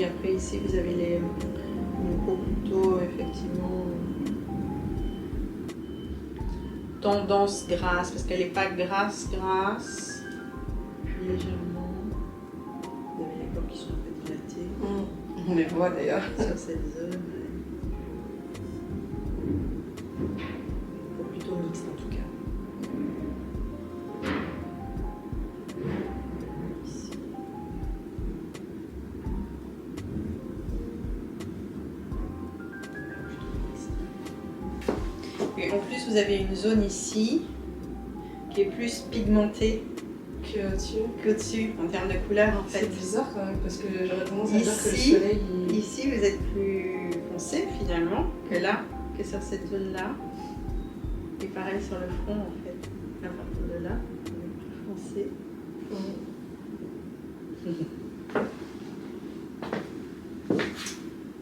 après ici vous avez les gros couteaux, effectivement. Tendance grasse, parce qu'elle n'est pas grasse, puis légèrement. Vous avez les bords qui sont un peu dilatés. On les voit d'ailleurs. Sur cette zone. Plutôt mixte en tout cas. Ici. Et en plus vous avez une zone ici qui est plus pigmentée qu'au-dessus en termes de couleur en fait. C'est bizarre quand même parce que j'aurais tendance à dire que le Ici, soleil ici vous êtes plus foncé finalement que là, que sur cette zone là. Et pareil sur le front en fait. À partir de là, vous êtes plus foncé.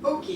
Ok.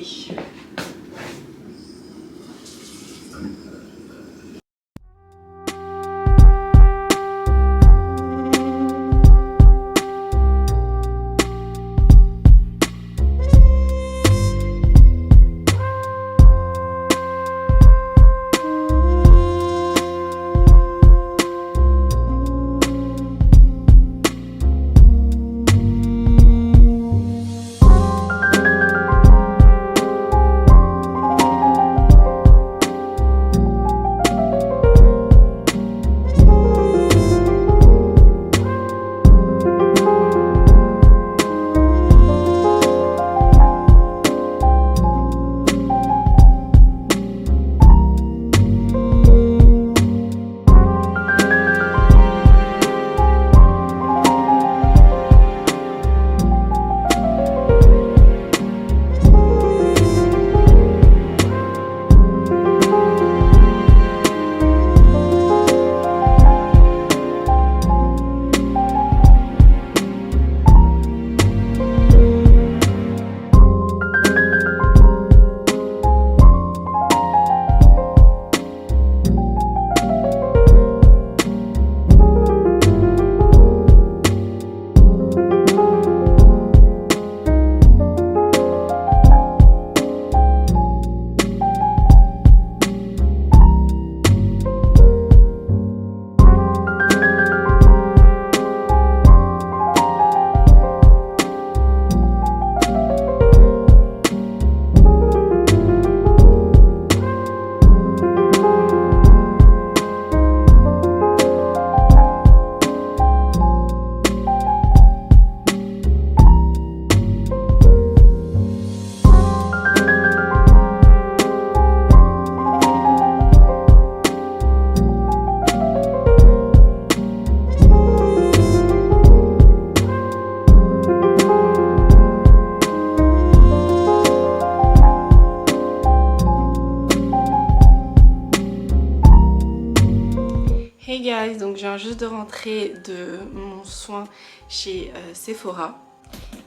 Hey guys, donc je viens juste de rentrer de mon soin chez Sephora.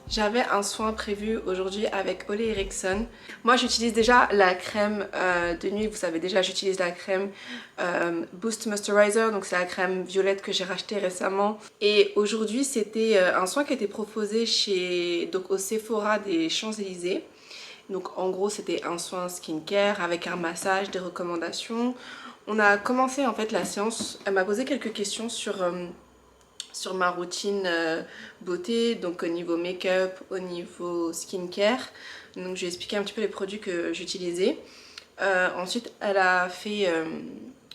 J'avais un soin prévu aujourd'hui avec Ole Henriksen. Moi j'utilise déjà la crème de nuit, vous savez déjà j'utilise la crème Boost Moisturizer, donc c'est la crème violette que j'ai rachetée récemment. Et aujourd'hui c'était un soin qui a été proposé au Sephora des Champs-Élysées. Donc en gros c'était un soin skincare avec un massage, des recommandations. On a commencé en fait la séance, elle m'a posé quelques questions sur ma routine beauté, donc au niveau make-up, au niveau skincare. Donc je lui ai expliqué un petit peu les produits que j'utilisais. Ensuite elle a fait,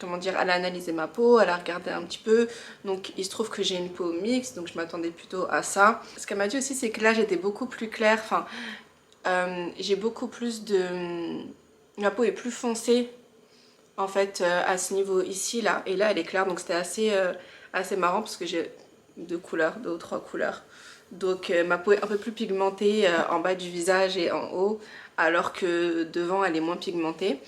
comment dire, elle a analysé ma peau, elle a regardé un petit peu. Donc il se trouve que j'ai une peau mixte, donc je m'attendais plutôt à ça. Ce qu'elle m'a dit aussi c'est que là j'étais beaucoup plus claire, enfin j'ai beaucoup plus de... ma peau est plus foncée en fait à ce niveau ici là, et là elle est claire, donc c'était assez marrant parce que j'ai deux ou trois couleurs, donc ma peau est un peu plus pigmentée en bas du visage et en haut, alors que devant elle est moins pigmentée.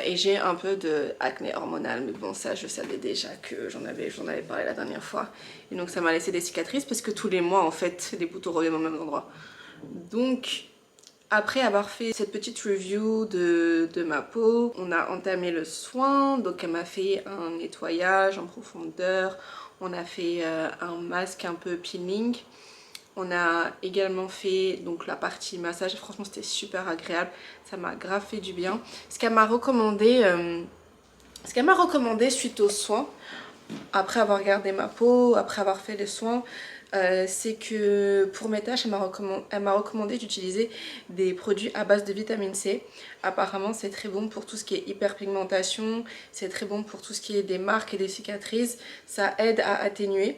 Et j'ai un peu de acné hormonal, mais bon ça je savais déjà que j'en avais parlé la dernière fois, et donc ça m'a laissé des cicatrices parce que tous les mois en fait les boutons reviennent au même endroit. Donc après avoir fait cette petite review de ma peau, on a entamé le soin. Donc elle m'a fait un nettoyage en profondeur, on a fait un masque un peu peeling, On a également fait donc la partie massage, franchement c'était super agréable, ça m'a grave fait du bien. Ce qu'elle m'a recommandé, suite aux soins, après avoir regardé ma peau, après avoir fait les soins, c'est que pour mes tâches, elle m'a recommandé d'utiliser des produits à base de vitamine C. Apparemment, c'est très bon pour tout ce qui est hyperpigmentation, c'est très bon pour tout ce qui est des marques et des cicatrices, ça aide à atténuer.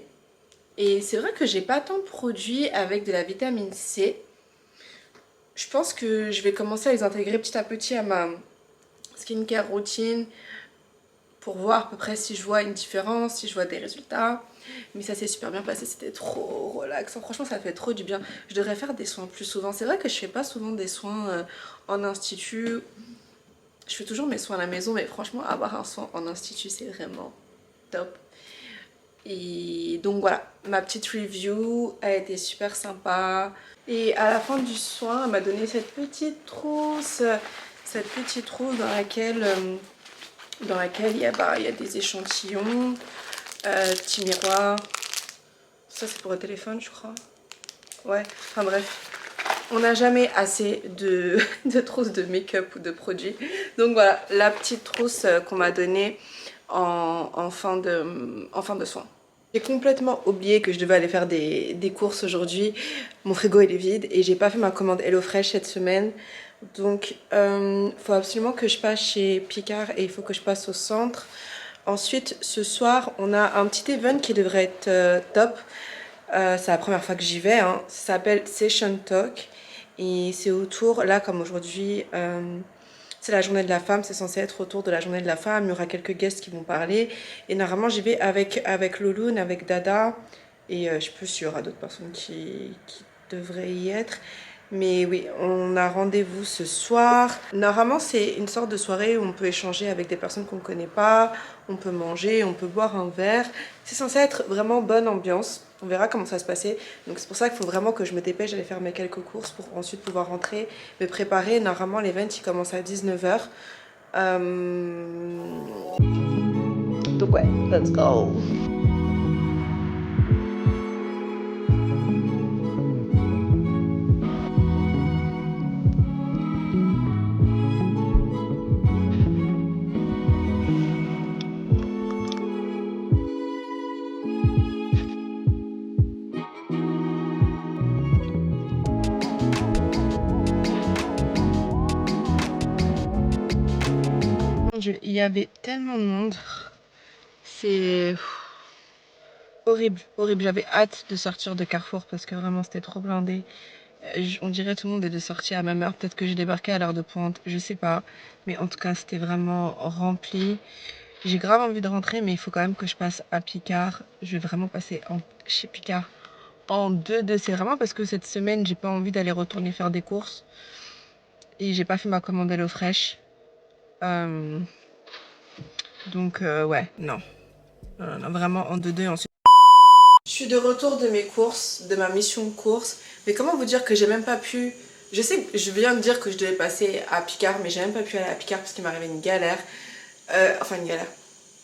Et c'est vrai que j'ai pas tant de produits avec de la vitamine C. Je pense que je vais commencer à les intégrer petit à petit à ma skincare routine pour voir à peu près si je vois une différence, si je vois des résultats. Mais ça s'est super bien passé, c'était trop relaxant. Franchement, ça fait trop du bien. Je devrais faire des soins plus souvent. C'est vrai que je fais pas souvent des soins en institut. Je fais toujours mes soins à la maison, mais franchement, avoir un soin en institut, c'est vraiment top. Et donc voilà, ma petite review a été super sympa. Et à la fin du soin, elle m'a donné cette petite trousse dans laquelle il y a des échantillons, petit miroir. Ça c'est pour le téléphone je crois. Ouais, enfin bref. On n'a jamais assez de trousses de make-up ou de produits. Donc voilà, la petite trousse qu'on m'a donnée en fin de soin. J'ai complètement oublié que je devais aller faire des courses aujourd'hui. Mon frigo il est vide et j'ai pas fait ma commande HelloFresh cette semaine. Donc faut absolument que je passe chez Picard et il faut que je passe au centre. Ensuite ce soir on a un petit event qui devrait être top. C'est la première fois que j'y vais, hein. Ça s'appelle Session Talk et c'est autour, là comme aujourd'hui c'est la journée de la femme, c'est censé être autour de la journée de la femme, il y aura quelques guests qui vont parler et normalement j'y vais avec Loloun, avec Dada et je sais plus s'il y aura d'autres personnes qui devraient y être. Mais oui, on a rendez-vous ce soir. Normalement, c'est une sorte de soirée où on peut échanger avec des personnes qu'on ne connaît pas, on peut manger, on peut boire un verre. C'est censé être vraiment bonne ambiance. On verra comment ça va se passer. Donc c'est pour ça qu'il faut vraiment que je me dépêche d'aller faire mes quelques courses pour ensuite pouvoir rentrer, me préparer. Normalement, l'event, il commence à 19 h. Donc ouais, let's go. Il y avait tellement de monde, c'est horrible, horrible. J'avais hâte de sortir de Carrefour parce que vraiment c'était trop blindé. On dirait tout le monde est de sortir à la même heure. Peut-être que j'ai débarqué à l'heure de pointe, je sais pas. Mais en tout cas, c'était vraiment rempli. J'ai grave envie de rentrer, mais il faut quand même que je passe à Picard. Je vais vraiment passer chez Picard en 2-2. C'est vraiment parce que cette semaine, j'ai pas envie d'aller retourner faire des courses. Et j'ai pas fait ma commande HelloFresh. Donc, ouais, non. Non, vraiment en 2-2 ensuite. Je suis de retour de mes courses, de ma mission course. Mais comment vous dire que j'ai même pas pu... Je sais que je viens de dire que je devais passer à Picard, mais j'ai même pas pu aller à Picard parce qu'il m'est arrivé une galère. Enfin, une galère.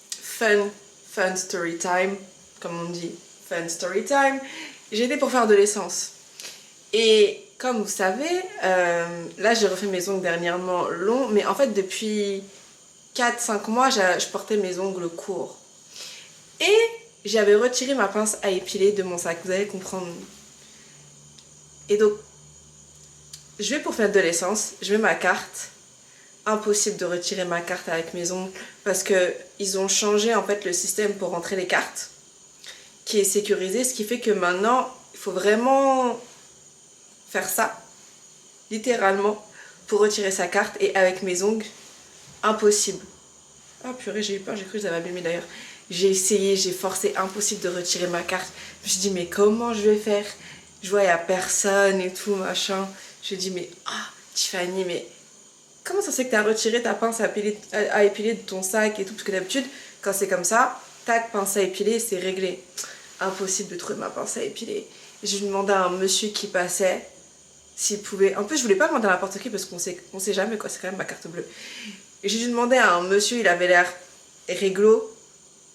Fun story time, comme on dit. Fun story time. J'ai été pour faire de l'essence. Et comme vous savez, là j'ai refait mes ongles dernièrement longs, mais en fait depuis 4-5 mois, je portais mes ongles courts. Et j'avais retiré ma pince à épiler de mon sac, vous allez comprendre. Et donc, je vais pour faire de l'essence, je mets ma carte. Impossible de retirer ma carte avec mes ongles parce que ils ont changé en fait le système pour rentrer les cartes, qui est sécurisé, ce qui fait que maintenant, il faut vraiment faire ça, littéralement, pour retirer sa carte. Et avec mes ongles, impossible. Ah purée, j'ai eu peur, j'ai cru que j'avais abîmé d'ailleurs. J'ai essayé, j'ai forcé, impossible de retirer ma carte. Je me suis dit, mais comment je vais faire? Je vois, il n'y a personne et tout, machin. Je me dis, mais Tiffany, mais comment ça se fait que tu as retiré ta pince à épiler de ton sac et tout? Parce que d'habitude, quand c'est comme ça, tac, pince à épiler, c'est réglé. Impossible de trouver ma pince à épiler. J'ai demandé à un monsieur qui passait s'il pouvait... En plus, je voulais pas demander à n'importe qui parce qu'on sait jamais quoi, c'est quand même ma carte bleue. Et j'ai demandé à un monsieur, il avait l'air réglo.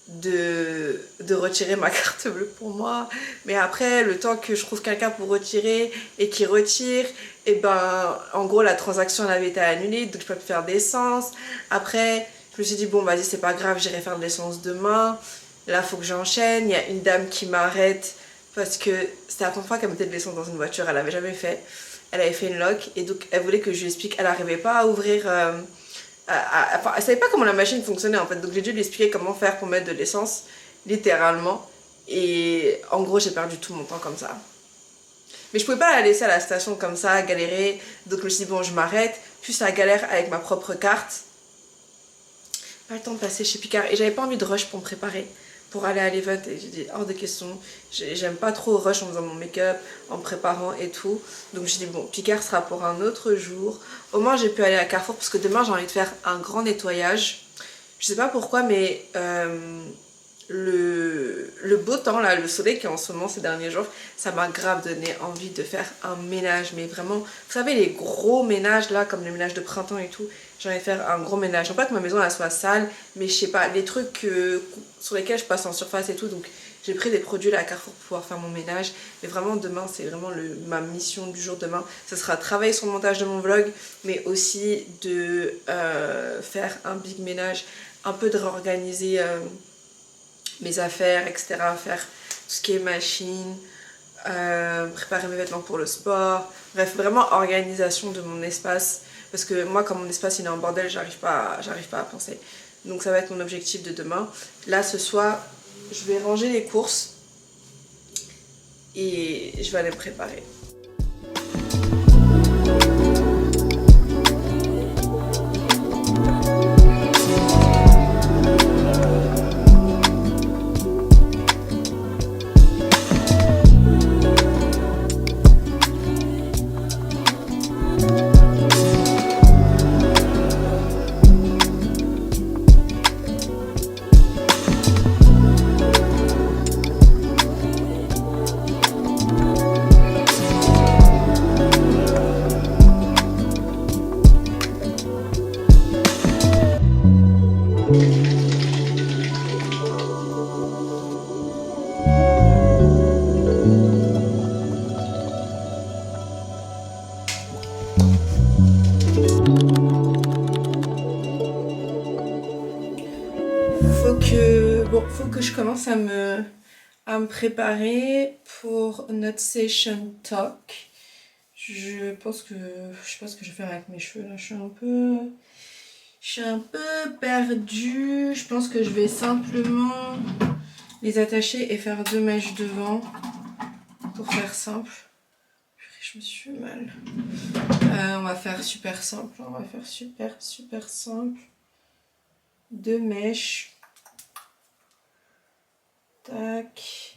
de retirer ma carte bleue pour moi. Mais après, le temps que je trouve quelqu'un pour retirer et qui retire, et ben en gros la transaction elle avait été annulée, donc je peux plus faire d'essence. Après, je me suis dit bon vas-y c'est pas grave, j'irai faire de l'essence demain. Là faut que j'enchaîne. Il y a une dame qui m'arrête parce que c'était la première fois qu'elle mettait de l'essence dans une voiture, elle avait jamais fait. Elle avait fait une lock et donc elle voulait que je lui explique, elle n'arrivait pas à ouvrir... Enfin, elle savait pas comment la machine fonctionnait en fait, donc j'ai dû lui expliquer comment faire pour mettre de l'essence, littéralement. Et en gros, j'ai perdu tout mon temps comme ça. Mais je pouvais pas la laisser à la station comme ça, galérer. Donc je me suis dit, bon, je m'arrête. Plus la galère avec ma propre carte. Pas le temps de passer chez Picard. Et j'avais pas envie de rush pour me préparer, pour aller à l'event. Et j'ai dit, hors de question. J'aime pas trop rush en faisant mon make-up, en me préparant et tout. Donc j'ai dit, bon, Picard sera pour un autre jour. Au moins, j'ai pu aller à Carrefour parce que demain, j'ai envie de faire un grand nettoyage. Je sais pas pourquoi, mais le beau temps, là, le soleil qui est en ce moment ces derniers jours, ça m'a grave donné envie de faire un ménage. Mais vraiment, vous savez, les gros ménages là, comme les ménages de printemps et tout, j'ai envie de faire un gros ménage. Non pas que ma maison elle soit sale, mais je sais pas, les trucs sur lesquels je passe en surface et tout. Donc j'ai pris des produits là à Carrefour pour pouvoir faire mon ménage. Mais vraiment demain, c'est vraiment ma mission du jour demain. Ce sera travailler sur le montage de mon vlog, mais aussi de faire un big ménage, un peu de réorganiser mes affaires, etc. Faire tout ce qui est machine, préparer mes vêtements pour le sport. Bref, vraiment organisation de mon espace. Parce que moi, quand mon espace il est en bordel, j'arrive pas à penser. Donc ça va être mon objectif de demain. Là, ce soir, je vais ranger les courses et je vais aller me préparer. Faut que je commence à me préparer pour notre session talk. Je pense que je sais pas ce que je vais faire avec mes cheveux là, je suis un peu perdue. Je pense que je vais simplement les attacher et faire 2 mèches devant pour faire simple. Je me suis fait mal. On va faire super simple, on va faire super simple. 2 mèches. Tac.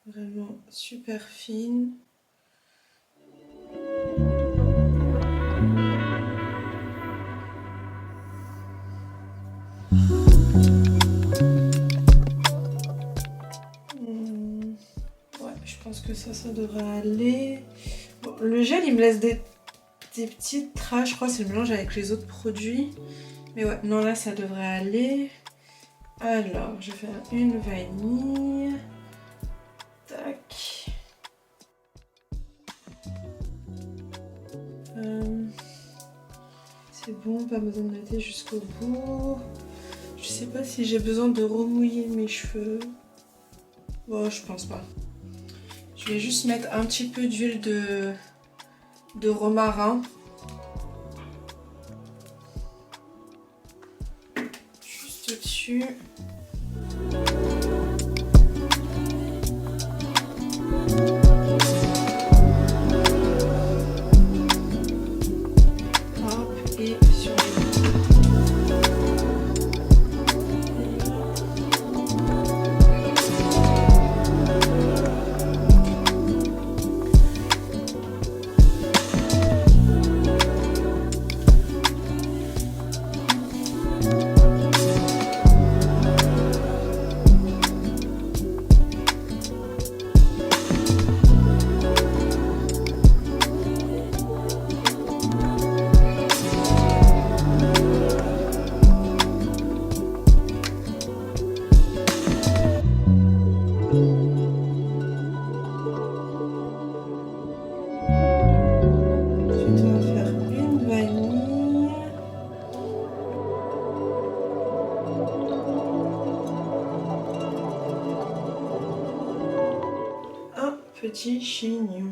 Vraiment super fine. Ouais, je pense que ça devrait aller. Bon, le gel il me laisse des petites traces, je crois que c'est le mélange avec les autres produits. Mais ouais, non là ça devrait aller. Alors, je vais faire une vanille. Tac. C'est bon, pas besoin de noter jusqu'au bout. Je sais pas si j'ai besoin de remouiller mes cheveux. Bon, je pense pas. Je vais juste mettre un petit peu d'huile de romarin. Juste au-dessus. petit chignon.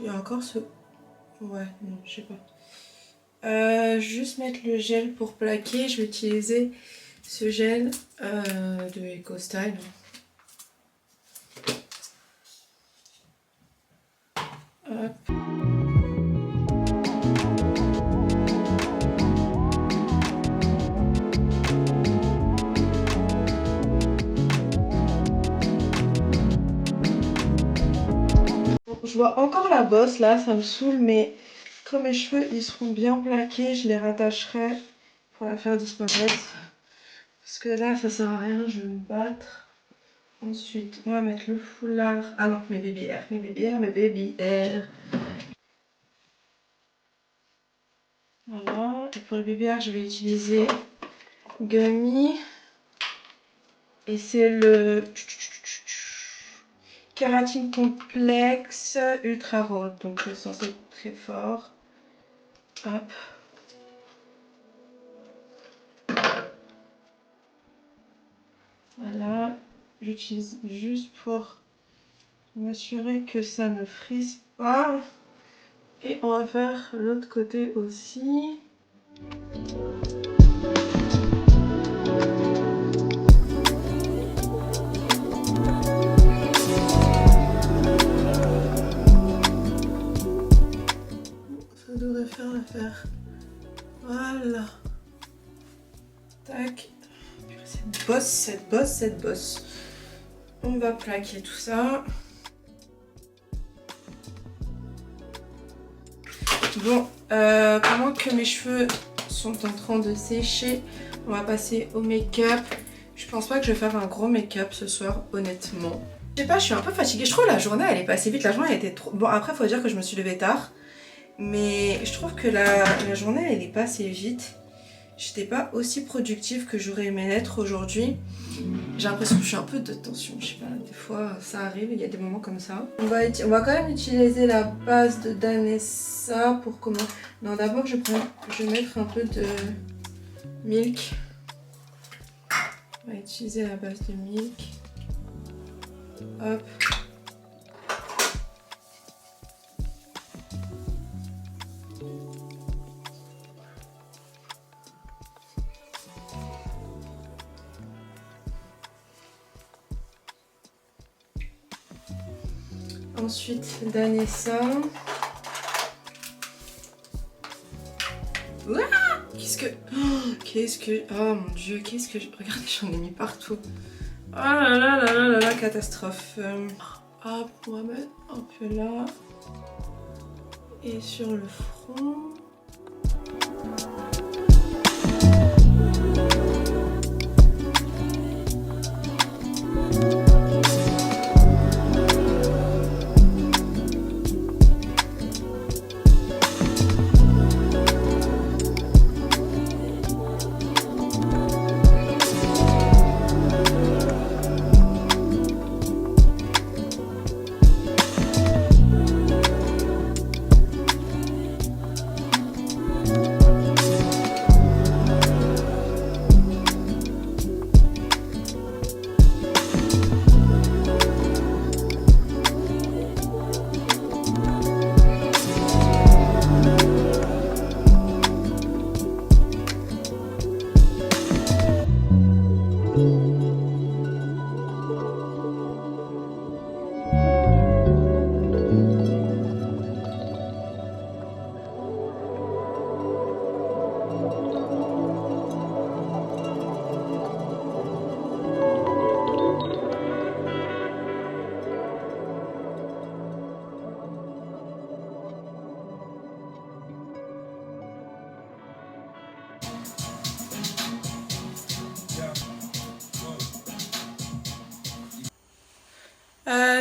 Il y a encore ce... Ouais, non, je sais pas. Juste mettre le gel pour plaquer. Je vais utiliser ce gel de EcoStyle. Hop. Je vois encore la bosse là, ça me saoule, mais comme mes cheveux ils seront bien plaqués, je les rattacherai pour la faire disparaître. Parce que là ça sert à rien, je vais me battre. Ensuite, on va mettre le foulard. Ah non, mes baby hair, mes baby hair, mes baby hair. Voilà, et pour le baby hair, je vais utiliser Gummy. Et c'est le Kératine Complexe Ultra Roll. Donc c'est censé être très fort. Hop. Voilà. J'utilise juste pour m'assurer que ça ne frise pas. Et on va faire l'autre côté aussi. Ça devrait faire l'affaire. Voilà. Tac. Cette bosse. On va plaquer tout ça. Bon, pendant que mes cheveux sont en train de sécher, on va passer au make-up. Je pense pas que je vais faire un gros make-up ce soir, honnêtement. Je sais pas, je suis un peu fatiguée. Je trouve la journée elle est passée vite. La journée elle était trop... Bon, après faut dire que je me suis levée tard. Mais je trouve que la journée elle est passée vite. J'étais pas aussi productive que j'aurais aimé l'être aujourd'hui. J'ai l'impression que je suis un peu de tension, je sais pas, des fois ça arrive, il y a des moments comme ça. On va quand même utiliser la base de Danessa pour comment... Non, d'abord je vais mettre un peu de Milk. On va utiliser la base de Milk. Hop. Ensuite, Danessa. Ouah, oh mon dieu, regardez, j'en ai mis partout. Oh là là là, catastrophe. Hop, on va mettre un peu là. Et sur le front.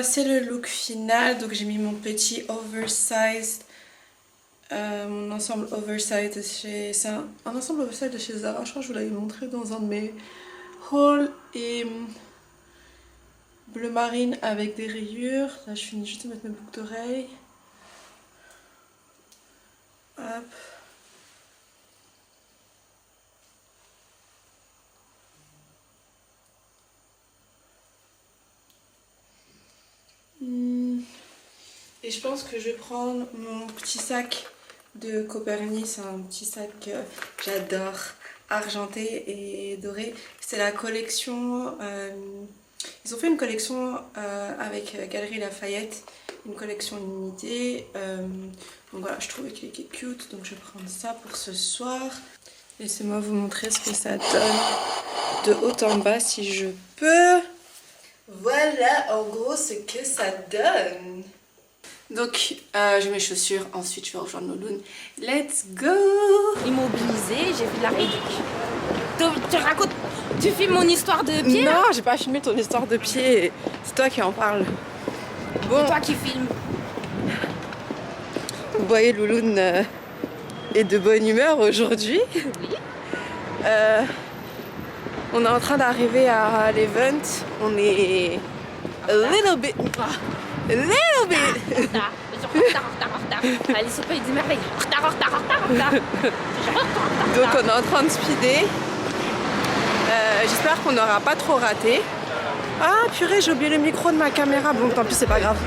C'est le look final, donc j'ai mis mon petit oversized, mon ensemble oversized de chez... C'est un ensemble oversized de chez Zara, je crois que je vous l'avais montré dans un de mes hauls, et bleu marine avec des rayures. Là je finis juste de mettre mes boucles d'oreilles. Hop. Et je pense que je vais prendre mon petit sac de Copernic. C'est un petit sac que j'adore, argenté et doré. C'est la collection... ils ont fait une collection avec Galeries Lafayette, une collection limitée. Donc voilà, je trouvais qu'il était cute, donc je vais prendre ça pour ce soir. Laissez-moi vous montrer ce que ça donne de haut en bas si je peux. Voilà en gros ce que ça donne. Donc j'ai mes chaussures, ensuite je vais rejoindre Louloune. Let's go! Immobilisée, j'ai fait de la réduc. Tu racontes, tu filmes mon histoire de pied? Non, j'ai pas filmé ton histoire de pied, c'est toi qui en parle. Bon, C'est toi qui filmes. vous voyez Louloune est de bonne humeur aujourd'hui. Oui. On est en train d'arriver à l'event. On est a little bit. A little bit. En retard. Allez, c'est pas des merveilles. En retard. Donc on est en train de speeder. J'espère qu'on n'aura pas trop raté. Ah purée, j'ai oublié le micro de ma caméra. Bon, tant pis, c'est pas grave.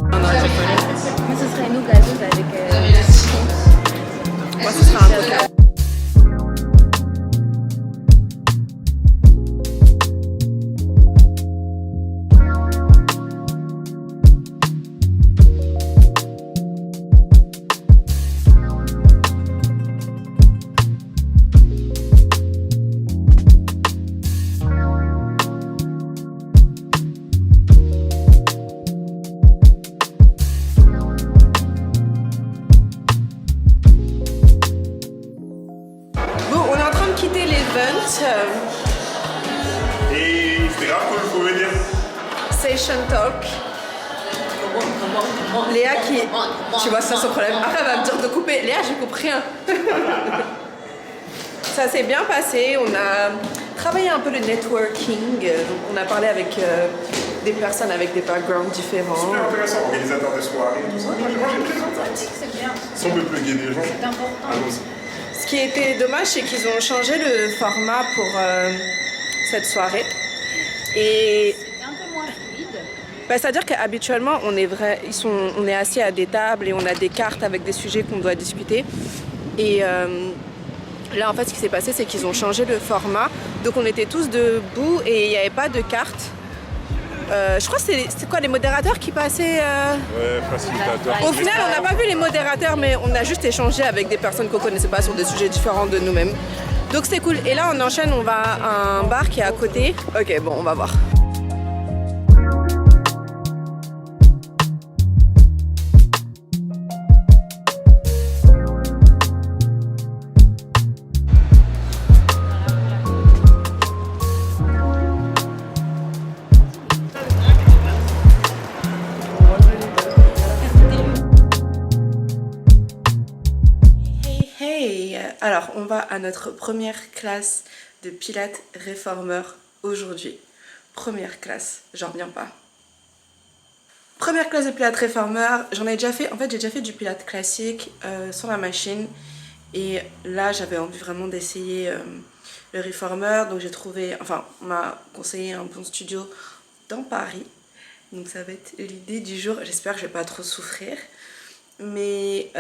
Moi, ce serait une eau gazeuse avec. Moi, ce sera un coca. Et c'est grave que vous pouvez dire. Session Talk. Léa qui... Tu vois, ça, son problème. Après, elle va me dire de couper. Léa, j'ai compris rien. Ça s'est bien passé. On a travaillé un peu le networking. On a parlé avec des personnes avec des backgrounds différents. Super intéressant, organisateur de soirées, tout ça. Moi, j'ai plaisir. C'est bien. Si on peut plugger des gens, C'est important. allons-y. Ce qui était dommage, c'est qu'ils ont changé le format pour cette soirée. Et C'était un peu moins fluide. bah, c'est-à-dire qu'habituellement, on est assis à des tables et on a des cartes avec des sujets qu'on doit discuter. Et là, en fait, ce qui s'est passé, c'est qu'ils ont changé le format. Donc, on était tous debout et il n'y avait pas de cartes. Je crois que c'est quoi, les modérateurs qui passaient Ouais, facilitateur. Au final, on n'a pas vu les modérateurs, mais on a juste échangé avec des personnes qu'on connaissait pas sur des sujets différents de nous-mêmes. Donc c'est cool. Et là, on enchaîne, on va à un bar qui est à côté. Ok, bon, on va voir. Alors, on va à notre première classe de Pilates réformeur aujourd'hui. Première classe, j'en reviens pas. Première classe de Pilates réformeur, j'en ai déjà fait. En fait, j'ai déjà fait du Pilates classique sur la machine. Et là, j'avais envie vraiment d'essayer le réformeur. Donc, j'ai trouvé, enfin, on m'a conseillé un bon studio dans Paris. Donc, ça va être l'idée du jour. J'espère que je vais pas trop souffrir. Mais...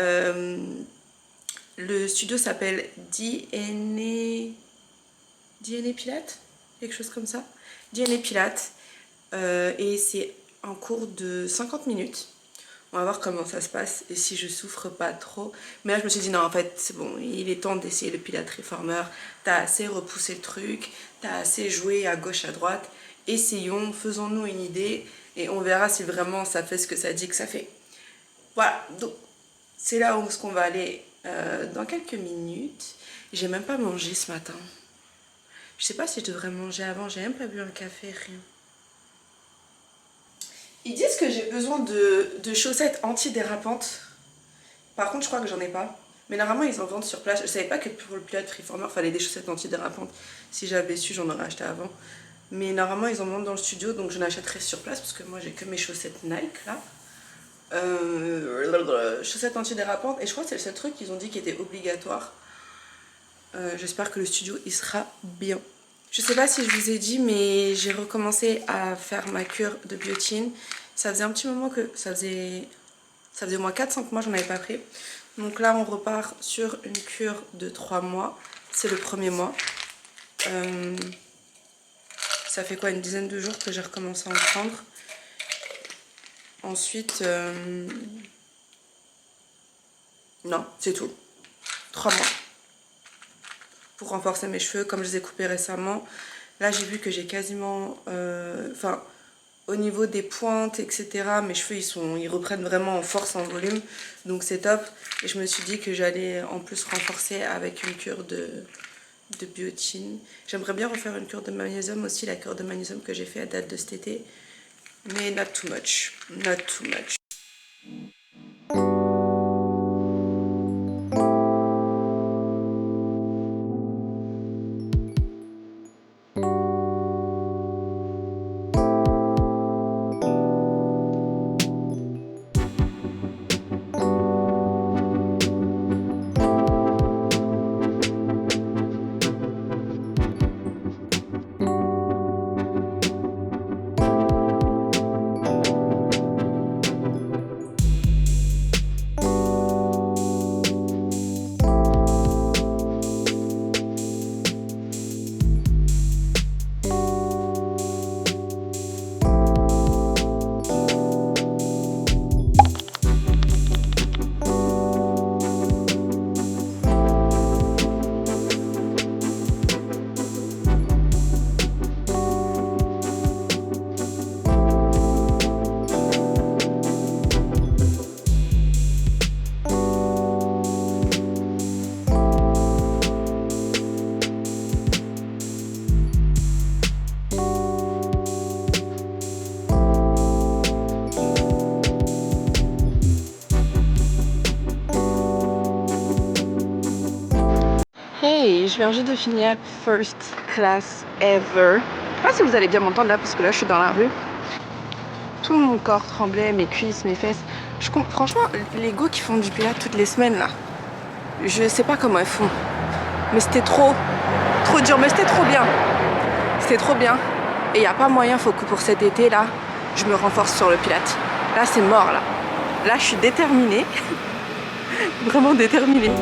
le studio s'appelle DNA Pilates, quelque chose comme ça. DNA Pilates. Et c'est un cours de 50 minutes. On va voir comment ça se passe et si je souffre pas trop. Mais là, je me suis dit, non, en fait, c'est bon, il est temps d'essayer le Pilates réformeur. T'as assez repoussé le truc, t'as assez joué à gauche, à droite. Essayons, faisons-nous une idée et on verra si vraiment ça fait ce que ça dit que ça fait. Voilà, donc c'est là où on va aller dans quelques minutes. J'ai même pas mangé ce matin. Je sais pas si je devrais manger avant, j'ai même pas bu un café, rien. Ils disent que j'ai besoin de chaussettes antidérapantes. Par contre, je crois que j'en ai pas. Mais normalement, ils en vendent sur place. Je savais pas que pour le Pilates Freeformer, il fallait des chaussettes antidérapantes. Si j'avais su, j'en aurais acheté avant. Mais normalement, ils en vendent dans le studio, donc je n'achèterai sur place parce que moi, j'ai que mes chaussettes Nike là. chaussettes antidérapantes. Et je crois que c'est le seul truc qu'ils ont dit qui était obligatoire. J'espère que le studio il sera bien. Je sais pas si je vous ai dit, mais j'ai recommencé à faire ma cure de biotine. Ça faisait un petit moment que... Ça faisait au moins 4-5 mois j'en avais pas pris. Donc là on repart sur une cure de 3 mois. C'est le premier mois. Ça fait quoi, une dizaine de jours que j'ai recommencé à en prendre. Ensuite... Non, c'est tout. 3 mois. Pour renforcer mes cheveux, comme je les ai coupés récemment. Là j'ai vu que j'ai quasiment... Enfin, au niveau des pointes, etc. Mes cheveux ils reprennent vraiment en force, en volume. Donc c'est top. Et je me suis dit que j'allais en plus renforcer avec une cure de biotine. J'aimerais bien refaire une cure de magnésium aussi. La cure de magnésium que j'ai fait à date de cet été. Mais not too much. Not too much. Hey, je viens juste de finir first class ever. Je sais pas si vous allez bien m'entendre là parce que là je suis dans la rue. Tout mon corps tremblait, mes cuisses, mes fesses. Franchement, les go qui font du pilates toutes les semaines là, je sais pas comment elles font. Mais c'était trop dur, mais c'était trop bien. C'était trop bien. Et il n'y a pas moyen, faut que pour cet été là, je me renforce sur le pilates. Là c'est mort là. Là je suis déterminée. Vraiment déterminée.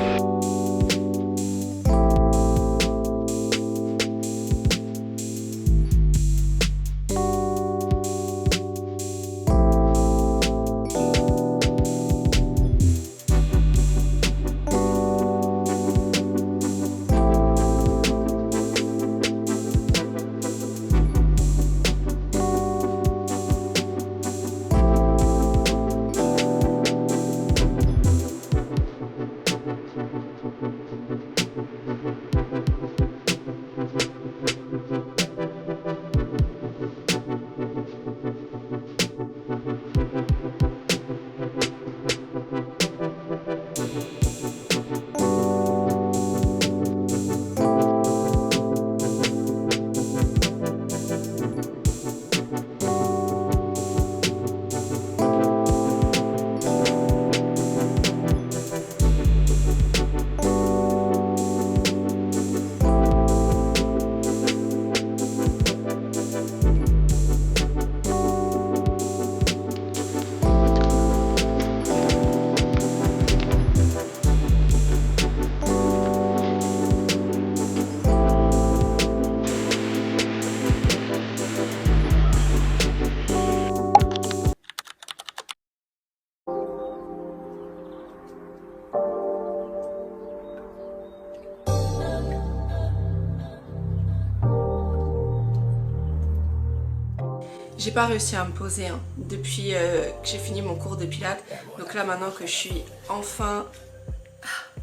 J'ai pas réussi à me poser hein, depuis que j'ai fini mon cours de pilates. Donc là maintenant que je suis enfin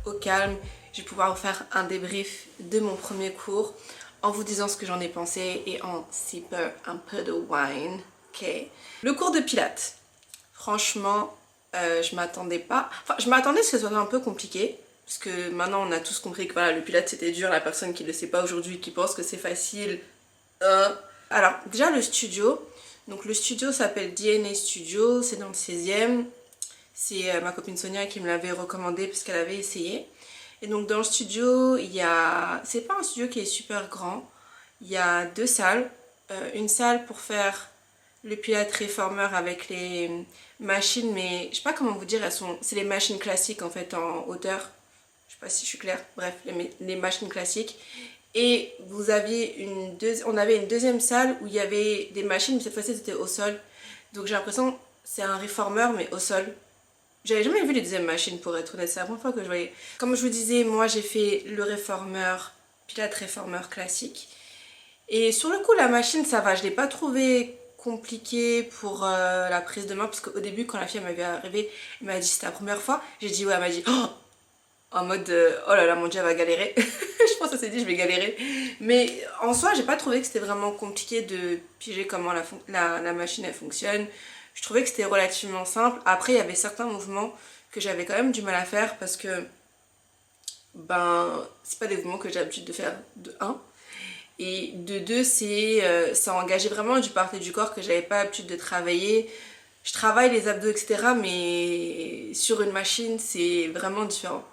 au calme, je vais pouvoir vous faire un débrief de mon premier cours en vous disant ce que j'en ai pensé et en sipant un peu de wine. Okay. Le cours de pilates, franchement je m'attendais pas, enfin je m'attendais à ce que ce soit un peu compliqué. Parce que maintenant on a tous compris que voilà, le pilates c'était dur, la personne qui ne le sait pas aujourd'hui, qui pense que c'est facile. Alors déjà le studio, donc le studio s'appelle DNA Studio, c'est dans le 16e. C'est ma copine Sonia qui me l'avait recommandé parce qu'elle avait essayé. Et donc dans le studio, il y a... C'est pas un studio qui est super grand. Il y a 2 salles. Une salle pour faire le Pilates Reformer avec les machines, mais je sais pas comment vous dire, c'est les machines classiques en fait en hauteur. Je sais pas si je suis claire. Bref, les machines classiques. Et on avait une deuxième salle où il y avait des machines, mais cette fois-ci c'était au sol. Donc j'ai l'impression que c'est un reformer mais au sol. J'avais jamais vu les deuxièmes machines pour être honnête, c'est la première fois que je voyais. Comme je vous disais, moi j'ai fait le reformer, Pilates Reformer classique. Et sur le coup la machine ça va, je l'ai pas trouvé compliqué pour la prise de main. Parce qu'au début quand la fille m'avait arrivé, elle m'a dit c'était la première fois. J'ai dit ouais, elle m'a dit oh! En mode oh là là mon dieu elle va galérer. Je pense qu'elle s'est dit je vais galérer. Mais en soi j'ai pas trouvé que c'était vraiment compliqué de piger comment la machine elle fonctionne. Je trouvais que c'était relativement simple. Après il y avait certains mouvements que j'avais quand même du mal à faire parce que ben c'est pas des mouvements que j'ai l'habitude de faire de 1. Et de 2 ça engageait vraiment du partie du corps que j'avais pas l'habitude de travailler. Je travaille les abdos etc, mais sur une machine c'est vraiment différent.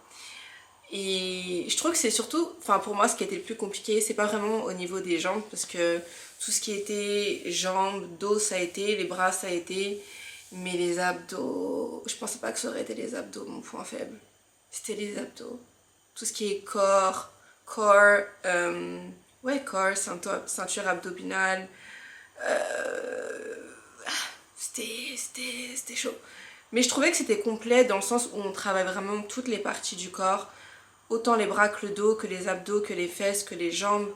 Et je trouve que c'est surtout, enfin pour moi ce qui était le plus compliqué, c'est pas vraiment au niveau des jambes parce que tout ce qui était jambes, dos ça a été, les bras ça a été, mais les abdos, je pensais pas que ça aurait été les abdos mon point faible. C'était les abdos. Tout ce qui est corps, ceinture abdominale, c'était chaud. Mais je trouvais que c'était complet dans le sens où on travaille vraiment toutes les parties du corps. Autant les bras que le dos, que les abdos, que les fesses, que les jambes.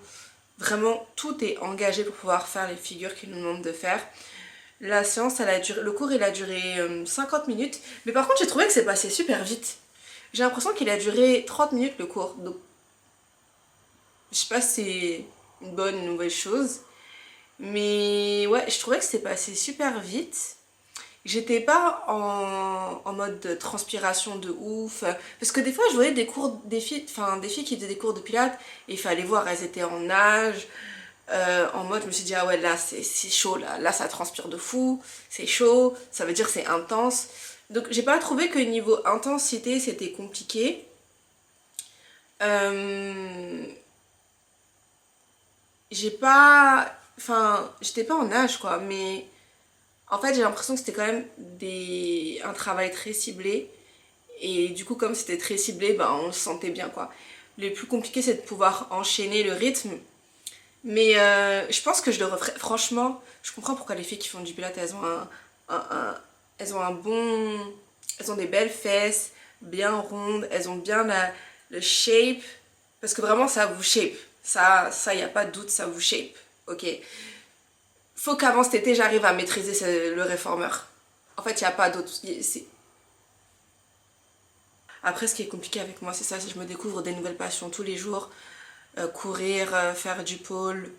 Vraiment, tout est engagé pour pouvoir faire les figures qu'ils nous demandent de faire. La séance, le cours, il a duré 50 minutes. Mais par contre, j'ai trouvé que c'est passé super vite. J'ai l'impression qu'il a duré 30 minutes le cours. Donc, je sais pas si c'est une bonne ou une mauvaise chose. Mais ouais, je trouvais que c'est passé super vite. J'étais pas en mode de transpiration de ouf. Parce que des fois, je voyais des filles qui faisaient des cours de pilates. Et il fallait voir, elles étaient en nage. En mode, je me suis dit, ah ouais, là, c'est chaud. Là, ça transpire de fou. C'est chaud. Ça veut dire c'est intense. Donc, j'ai pas trouvé que niveau intensité, c'était compliqué. J'étais pas en nage, quoi. Mais... En fait, j'ai l'impression que c'était quand même un travail très ciblé. Et du coup, comme c'était très ciblé, ben, on le sentait bien, quoi. Le plus compliqué, c'est de pouvoir enchaîner le rythme. Mais je pense que je le referai. Franchement, je comprends pourquoi les filles qui font du pilates, elles ont des belles fesses, bien rondes. Elles ont bien le shape. Parce que vraiment, ça vous shape. Ça, y a pas de doute, ça vous shape. Ok. Faut qu'avant cet été j'arrive à maîtriser le réformeur. En fait il n'y a pas d'autre. Après ce qui est compliqué avec moi c'est ça, c'est que je me découvre des nouvelles passions tous les jours. Courir, faire du pole.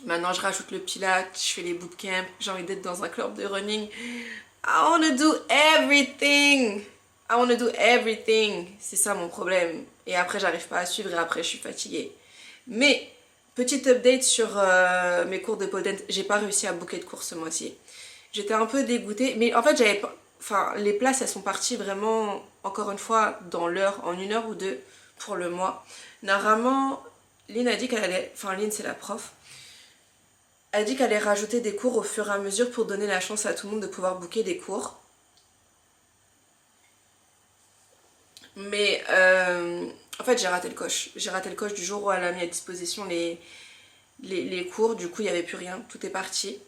Maintenant je rajoute le pilates, je fais les bootcamps, j'ai envie d'être dans un club de running. I wanna do everything. C'est ça mon problème. Et après j'arrive pas à suivre et après je suis fatiguée. Mais... Petite update sur mes cours de pole dance, j'ai pas réussi à booker de cours ce mois-ci. J'étais un peu dégoûtée, mais en fait les places elles sont parties vraiment, encore une fois, dans l'heure, en 1 heure ou 2 pour le mois. Normalement, Lynn a dit qu'elle allait, Lynn c'est la prof, elle a dit qu'elle allait rajouter des cours au fur et à mesure pour donner la chance à tout le monde de pouvoir booker des cours. Mais en fait j'ai raté le coche. J'ai raté le coche du jour où elle a mis à disposition les cours. Du coup il n'y avait plus rien, tout est parti.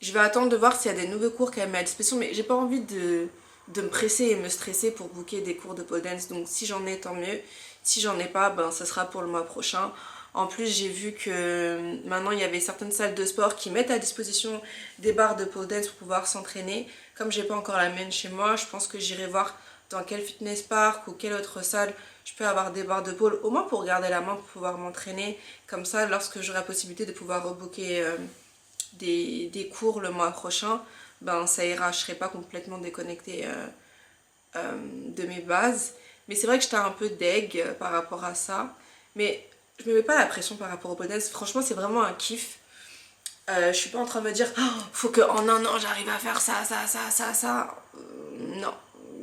Je vais attendre de voir s'il y a des nouveaux cours qu'elle met à disposition. Mais j'ai pas envie de me presser et me stresser pour booker des cours de pole dance. Donc si j'en ai tant mieux. Si j'en ai pas, ben ça sera pour le mois prochain. En plus j'ai vu que maintenant il y avait certaines salles de sport qui mettent à disposition des barres de pole dance pour pouvoir s'entraîner. Comme j'ai pas encore la mienne chez moi, je pense que j'irai voir dans quel fitness park ou quelle autre salle je peux avoir des barres de pole, au moins pour garder la main pour pouvoir m'entraîner. Comme ça, lorsque j'aurai la possibilité de pouvoir rebooker des cours le mois prochain, ben ça ira, je serai pas complètement déconnectée de mes bases. Mais c'est vrai que j'étais un peu deg par rapport à ça. Mais je me mets pas la pression par rapport au pole dance. Franchement, c'est vraiment un kiff. Je suis pas en train de me dire oh, faut qu'en 1 an j'arrive à faire ça. non,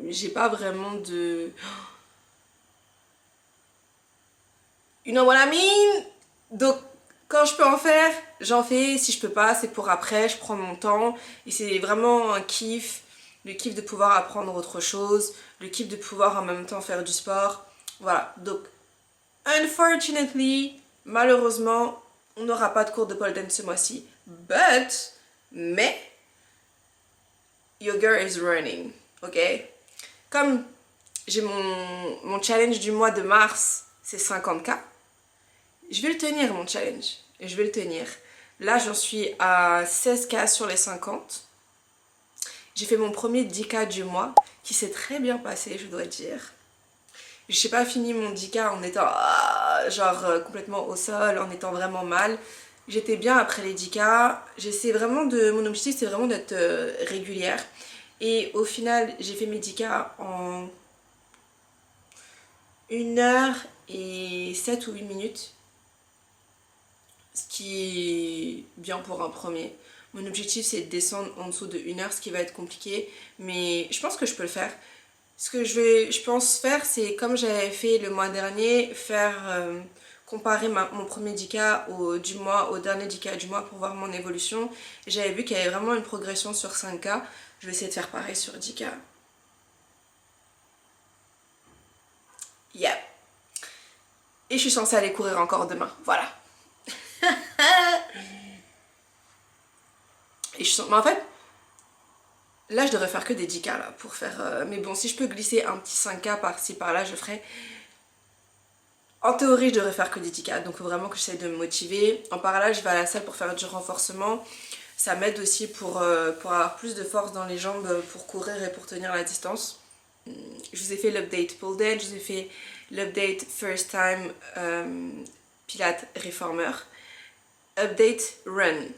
j'ai pas vraiment de... You know what I mean? Donc, quand je peux en faire, j'en fais. Si je peux pas, c'est pour après, je prends mon temps. Et c'est vraiment un kiff. Le kiff de pouvoir apprendre autre chose. Le kiff de pouvoir en même temps faire du sport. Voilà, donc, unfortunately, malheureusement, on n'aura pas de cours de pole dance ce mois-ci. Mais, your girl is running, ok? Comme j'ai mon challenge du mois de mars, c'est 50K. Je vais le tenir, mon challenge. Et je vais le tenir. Là, j'en suis à 16K sur les 50. J'ai fait mon premier 10K du mois, qui s'est très bien passé, je dois dire. Je n'ai pas fini mon 10K en étant complètement au sol, en étant vraiment mal. J'étais bien après les 10K. J'essaie vraiment de... Mon objectif, c'est vraiment d'être régulière. Et au final, j'ai fait mes 10K en 1 heure et 7 ou 8 minutes. Ce qui est bien pour un premier. Mon objectif, c'est de descendre en dessous de 1 heure, ce qui va être compliqué. Mais je pense que je peux le faire. Ce que je pense faire, c'est comme j'avais fait le mois dernier, comparer mon premier 10K du mois au dernier 10K du mois pour voir mon évolution. J'avais vu qu'il y avait vraiment une progression sur 5K. Je vais essayer de faire pareil sur 10K. Yeah. Et je suis censée aller courir encore demain. Voilà. Mais en fait, là je devrais faire que des 10K là pour faire... mais bon, si je peux glisser un petit 5K par-ci par-là, je ferai. En théorie, je devrais faire que des 10K, donc il faut vraiment que j'essaie de me motiver. En parallèle, je vais à la salle pour faire du renforcement. Ça m'aide aussi pour avoir plus de force dans les jambes pour courir et pour tenir la distance. Je vous ai fait l'update pole dance, je vous ai fait l'update first time Pilates Reformer. Update run.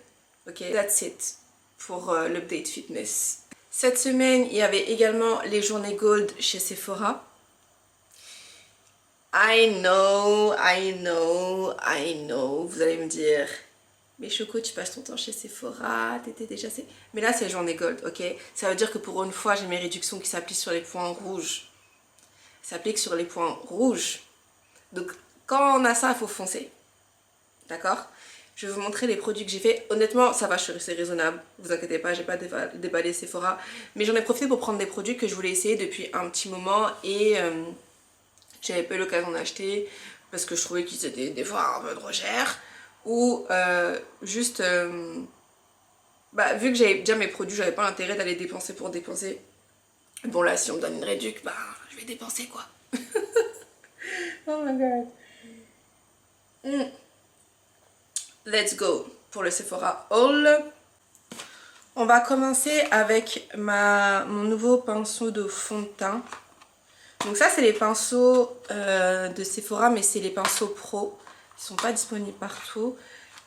Ok, that's it pour l'update fitness. Cette semaine, il y avait également les journées gold chez Sephora. I know, vous allez me dire, mais Choco, tu passes ton temps chez Sephora, t'étais déjà... Mais là, c'est journée gold, ok? Ça veut dire que pour une fois, j'ai mes réductions qui s'appliquent sur les points rouges. Ça s'applique sur les points rouges. Donc, quand on a ça, il faut foncer. D'accord? Je vais vous montrer les produits que j'ai fait. Honnêtement, ça va, c'est raisonnable. Vous inquiétez pas, j'ai pas déballé Sephora. Mais j'en ai profité pour prendre des produits que je voulais essayer depuis un petit moment et j'avais pas eu l'occasion d'acheter parce que je trouvais qu'ils étaient des fois un peu trop chers. Ou juste, vu que j'avais déjà mes produits, j'avais pas l'intérêt d'aller dépenser pour dépenser. Bon là, si on me donne une réduc, je vais dépenser quoi. Oh my god. Let's go pour le Sephora haul. On va commencer avec mon nouveau pinceau de fond de teint. Donc ça c'est les pinceaux de Sephora, mais c'est les pinceaux pro. Ils sont pas disponibles partout.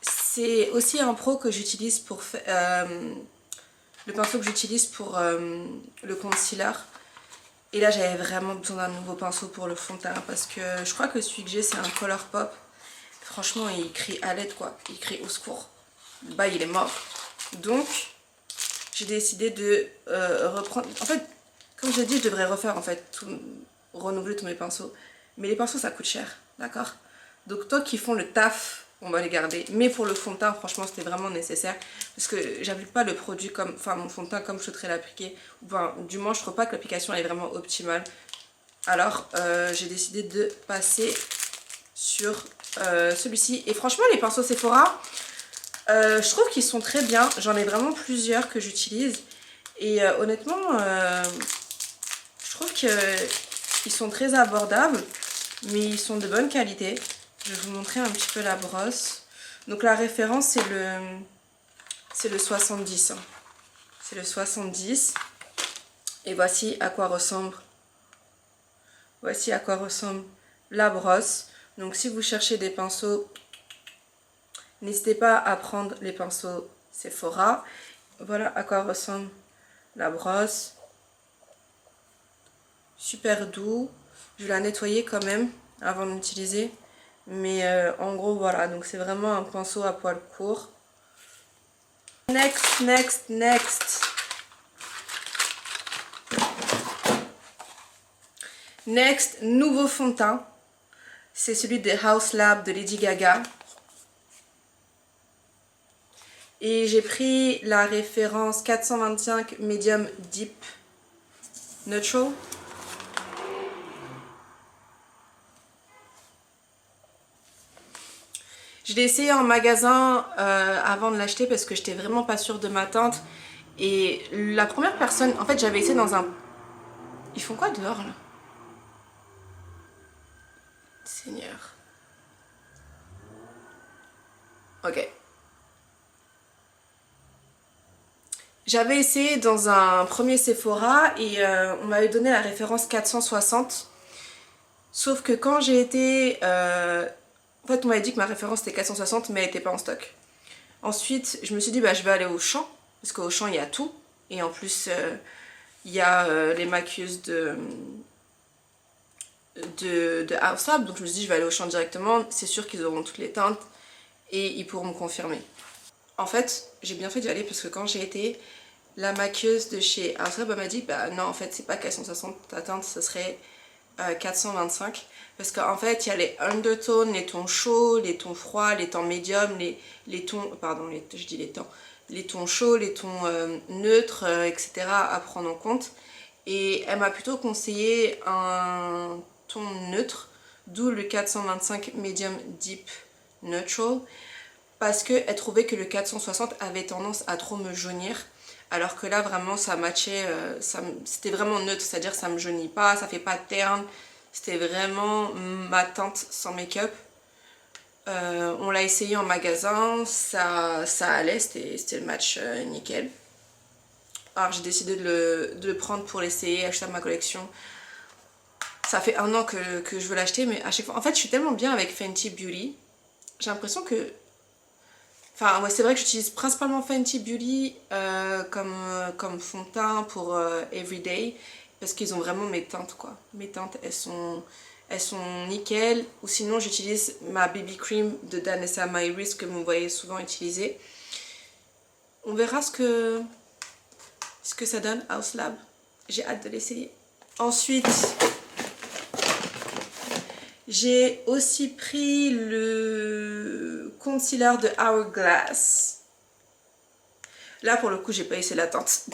C'est aussi un pro que j'utilise pour le pinceau que j'utilise pour le concealer. Et là j'avais vraiment besoin d'un nouveau pinceau pour le fond de teint parce que je crois que celui que j'ai c'est un Colourpop. Franchement, il crie à l'aide quoi, il crie au secours. Bah, il est mort. Donc, j'ai décidé de reprendre... En fait, comme je l'ai dit, je devrais refaire en fait, renouveler tous mes pinceaux. Mais les pinceaux, ça coûte cher, d'accord? Donc, toi qui font le taf, on va les garder. Mais pour le fond de teint, franchement, c'était vraiment nécessaire. Parce que j'applique pas le produit comme... Enfin, mon fond de teint comme je souhaiterais l'appliquer. Enfin, du moins, je trouve pas que l'application est vraiment optimale. Alors, j'ai décidé de passer sur... celui-ci. Et franchement les pinceaux Sephora je trouve qu'ils sont très bien. J'en ai vraiment plusieurs que j'utilise et honnêtement je trouve qu'ils sont très abordables mais ils sont de bonne qualité. Je vais vous montrer un petit peu la brosse. Donc la référence c'est le 70 hein. C'est le 70 et voici à quoi ressemble la brosse. Donc si vous cherchez des pinceaux, n'hésitez pas à prendre les pinceaux Sephora. Voilà à quoi ressemble la brosse. Super doux. Je vais la nettoyer quand même avant de l'utiliser. Mais en gros voilà, donc c'est vraiment un pinceau à poil court. Next. Next, nouveau fond de teint. C'est celui de House Lab de Lady Gaga. Et j'ai pris la référence 425 Medium Deep Neutral. Je l'ai essayé en magasin avant de l'acheter parce que j'étais vraiment pas sûre de ma teinte. Et la première personne, en fait j'avais essayé dans un... Ils font quoi dehors là? Seigneur. Ok. J'avais essayé dans un premier Sephora et on m'avait donné la référence 460. Sauf que quand j'ai été... En fait on m'avait dit que ma référence était 460 mais elle n'était pas en stock. Ensuite je me suis dit bah je vais aller au Auchan. Parce qu'au Auchan il y a tout. Et en plus il y a les maquilleuses de House Lab. Donc je me suis dit je vais aller au Auchan directement. C'est sûr qu'ils auront toutes les teintes et ils pourront me confirmer. En fait j'ai bien fait d'y aller parce que quand j'ai été, la maquilleuse de chez House Lab m'a dit bah non en fait c'est pas 460 ta teinte, ce serait 425. Parce qu'en fait il y a les undertones, les tons chauds, les tons froids, les tons médiums, les tons, pardon je dis les tons, les tons chauds, les tons neutres, etc. à prendre en compte. Et elle m'a plutôt conseillé un ton neutre, d'où le 425 Medium Deep Neutral, parce qu'elle trouvait que le 460 avait tendance à trop me jaunir, alors que là vraiment ça matchait, c'était vraiment neutre, c'est-à-dire ça me jaunit pas, ça fait pas terne, c'était vraiment ma teinte sans make-up. On l'a essayé en magasin, ça allait, c'était le match nickel. Alors j'ai décidé de le prendre pour l'essayer, acheter à ma collection. Ça fait 1 an que je veux l'acheter, mais à chaque fois... En fait je suis tellement bien avec Fenty Beauty, j'ai l'impression que... Enfin ouais, c'est vrai que j'utilise principalement Fenty Beauty comme fond de teint pour everyday, parce qu'ils ont vraiment mes teintes quoi. Mes teintes elles sont nickel. Ou sinon j'utilise ma BB Cream de Danessa Myricks que vous voyez souvent utiliser. On verra ce que ça donne, House Lab. J'ai hâte de l'essayer. Ensuite, j'ai aussi pris le concealer de Hourglass. Là pour le coup j'ai pas essayé la teinte.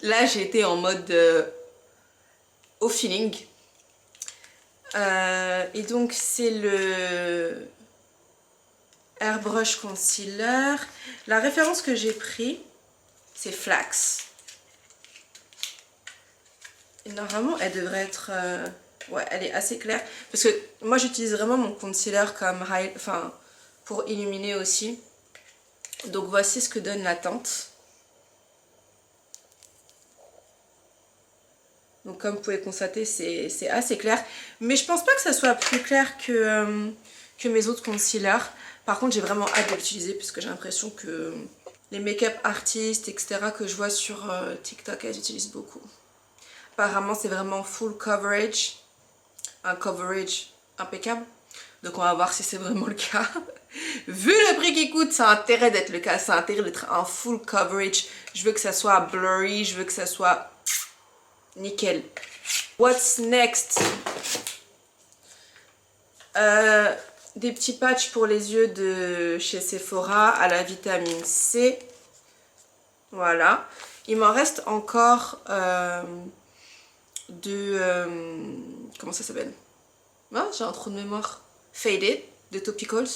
Là j'ai été en mode au feeling. Et donc c'est le Airbrush Concealer. La référence que j'ai pris c'est Flax. Et normalement elle devrait être... ouais, elle est assez claire. Parce que moi j'utilise vraiment mon concealer comme pour illuminer aussi. Donc voici ce que donne la teinte. Donc comme vous pouvez constater c'est assez clair. Mais je pense pas que ça soit plus clair que mes autres concealers. Par contre j'ai vraiment hâte de l'utiliser parce que j'ai l'impression que les make-up artistes etc. que je vois sur TikTok elles utilisent beaucoup. Apparemment c'est vraiment full coverage. Un coverage impeccable. Donc on va voir si c'est vraiment le cas. Vu le prix qu'il coûte, ça a intérêt d'être le cas. Ça a intérêt d'être un full coverage. Je veux que ça soit blurry. Je veux que ça soit nickel. What's next? Des petits patchs pour les yeux de chez Sephora à la vitamine C. Voilà. Il m'en reste encore comment ça s'appelle? Ah, j'ai un trou de mémoire. Faded de Topicals.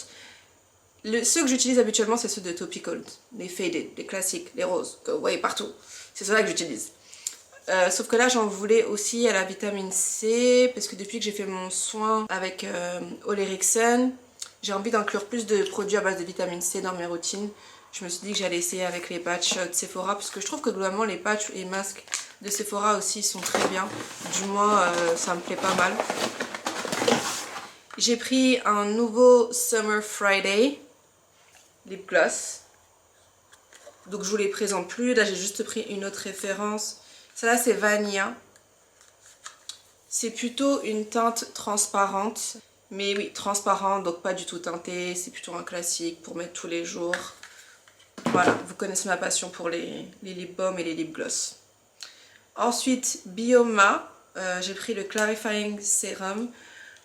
Ceux que j'utilise habituellement c'est ceux de Topicals. Les Faded, les classiques, les roses que vous voyez partout. C'est ceux-là que j'utilise. Sauf que là j'en voulais aussi à la vitamine C parce que depuis que j'ai fait mon soin avec Ole Henriksen, j'ai envie d'inclure plus de produits à base de vitamine C dans mes routines. Je me suis dit que j'allais essayer avec les patchs de Sephora parce que je trouve que globalement les patchs et masques de Sephora aussi sont très bien. Du moins ça me plaît pas mal. J'ai pris un nouveau Summer Friday lip gloss. Donc je vous les présente plus. Là j'ai juste pris une autre référence. Celle-là c'est Vanilla. C'est plutôt une teinte transparente. Mais oui, transparente, donc pas du tout teintée. C'est plutôt un classique pour mettre tous les jours. Voilà, vous connaissez ma passion pour les lip balms et les lip gloss. Ensuite, Bioma. j'ai pris le Clarifying Serum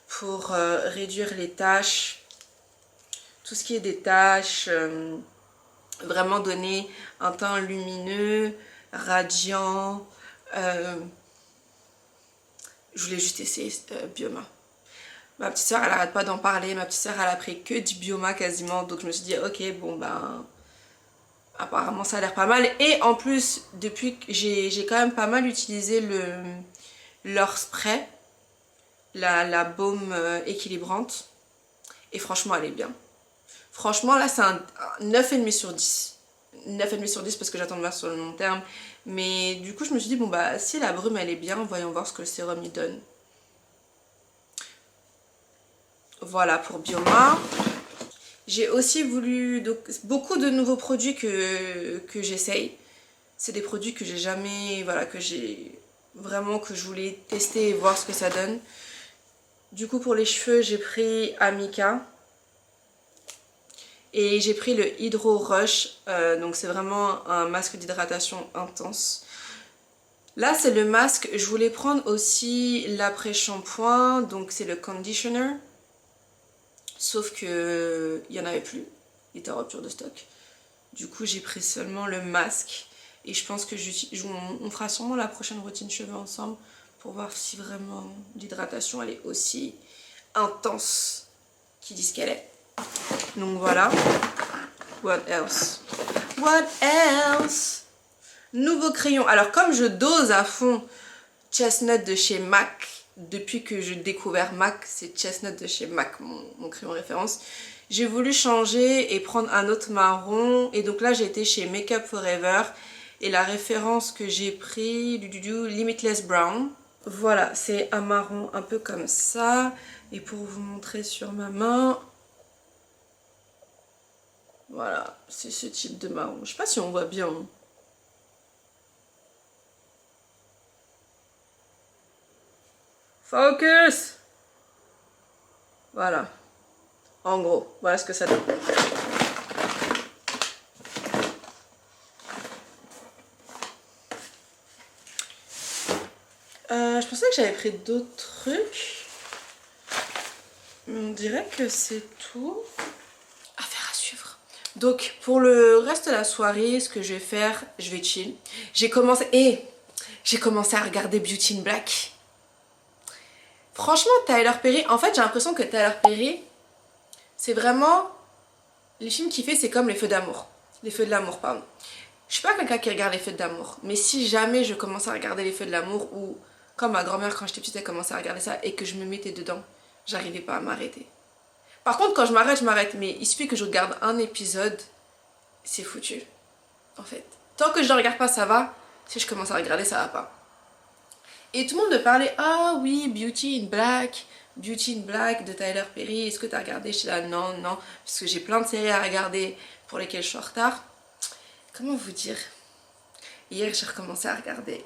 pour réduire les taches, tout ce qui est des taches, vraiment donner un teint lumineux, radiant. Je voulais juste essayer Bioma. Ma petite soeur elle arrête pas d'en parler, ma petite soeur elle a pris que du Bioma quasiment, donc je me suis dit ok bon ben apparemment ça a l'air pas mal. Et en plus depuis que j'ai quand même pas mal utilisé leur spray, la baume équilibrante, et franchement elle est bien. Franchement là c'est un 9,5 sur 10. 9,5 sur 10 parce que j'attends de voir sur le long terme. Mais du coup je me suis dit bon bah si la brume elle est bien, voyons voir ce que le sérum il donne. Voilà pour Bioma. J'ai aussi voulu donc, beaucoup de nouveaux produits que j'essaye. C'est des produits que j'ai jamais, voilà, que j'ai vraiment, que je voulais tester et voir ce que ça donne. Du coup pour les cheveux j'ai pris Amika. Et j'ai pris le Hydro Rush, donc c'est vraiment un masque d'hydratation intense. Là c'est le masque, je voulais prendre aussi l'après-shampoing, donc c'est le conditioner. Sauf que il n'y en avait plus, il était en rupture de stock. Du coup j'ai pris seulement le masque. Et je pense que on fera sûrement la prochaine routine cheveux ensemble pour voir si vraiment l'hydratation elle est aussi intense qu'ils disent qu'elle est. Donc voilà. What else? What else? Nouveau crayon. Alors comme je dose à fond Chestnut de chez MAC, depuis que j'ai découvert MAC, c'est Chestnut de chez MAC, mon crayon référence. J'ai voulu changer et prendre un autre marron. Et donc là j'ai été chez Makeup Forever. Et la référence que j'ai pris, Limitless Brown. Voilà, c'est un marron un peu comme ça. Et pour vous montrer sur ma main... Voilà, c'est ce type de marron. Je sais pas si on voit bien. Focus! Voilà. En gros, voilà ce que ça donne. Je pensais que j'avais pris d'autres trucs. Mais on dirait que c'est tout. Donc pour le reste de la soirée, ce que je vais faire, je vais chill. J'ai commencé à regarder Beauty in Black. Franchement, Tyler Perry, en fait j'ai l'impression que Tyler Perry, c'est vraiment... Les films qu'il fait, c'est comme Les Feux d'amour. Les Feux de l'amour, pardon. Je suis pas quelqu'un qui regarde Les Feux d'amour. Mais si jamais je commençais à regarder Les Feux de l'amour, ou comme ma grand-mère quand j'étais petite, elle commençait à regarder ça et que je me mettais dedans, j'arrivais pas à m'arrêter. Par contre, quand je m'arrête, mais il suffit que je regarde un épisode, c'est foutu, en fait. Tant que je ne regarde pas, ça va. Si je commence à regarder, ça va pas. Et tout le monde me parlait, ah oui, Beauty in Black de Tyler Perry, est-ce que tu as regardé? Je suis là, non, parce que j'ai plein de séries à regarder pour lesquelles je suis en retard. Comment vous dire? Hier, j'ai recommencé à regarder.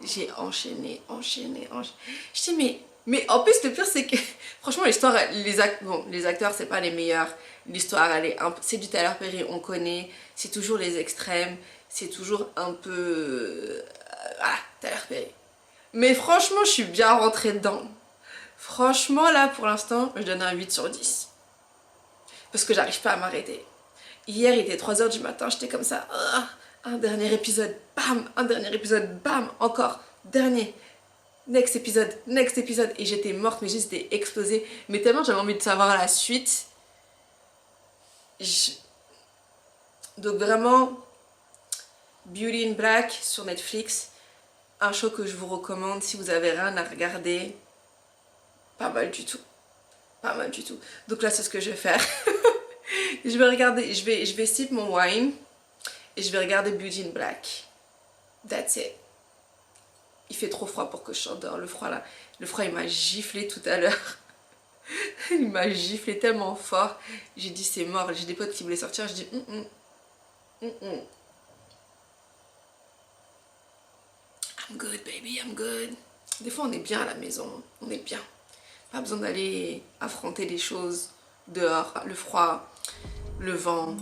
J'ai enchaîné. Je dis, mais en plus, le pire, c'est que, franchement, l'histoire, les acteurs, c'est pas les meilleurs. L'histoire, c'est du Tyler Perry, on connaît. C'est toujours les extrêmes. C'est toujours un peu... voilà, Tyler Perry. Mais franchement, je suis bien rentrée dedans. Franchement, là, pour l'instant, je donne un 8 sur 10. Parce que j'arrive pas à m'arrêter. Hier, il était 3 h du matin, j'étais comme ça. Un dernier épisode, bam, un dernier épisode, bam, encore, dernier. Next épisode, et j'étais morte, mais j'étais explosée, mais tellement j'avais envie de savoir la suite. Donc vraiment, Beauty in Black sur Netflix, un show que je vous recommande si vous avez rien à regarder. Pas mal du tout, donc là c'est ce que je vais faire. Je vais regarder, je vais sip mon wine et je vais regarder Beauty in Black. That's it. Il fait trop froid pour que je sorte dehors. Le froid là, il m'a giflé tout à l'heure. Il m'a giflé tellement fort. J'ai dit c'est mort. J'ai des potes qui voulaient sortir. Je dis I'm good baby, I'm good. Des fois on est bien à la maison. On est bien. Pas besoin d'aller affronter les choses dehors. Le froid, le vent.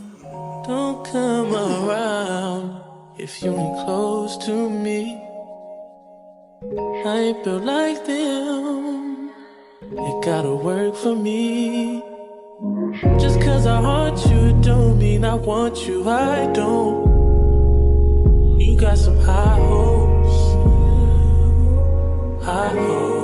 Don't come around if you're close to me. I ain't built like them. It gotta work for me. Just cause I haunt you, it don't mean I want you, I don't. You got some high hopes, high hopes.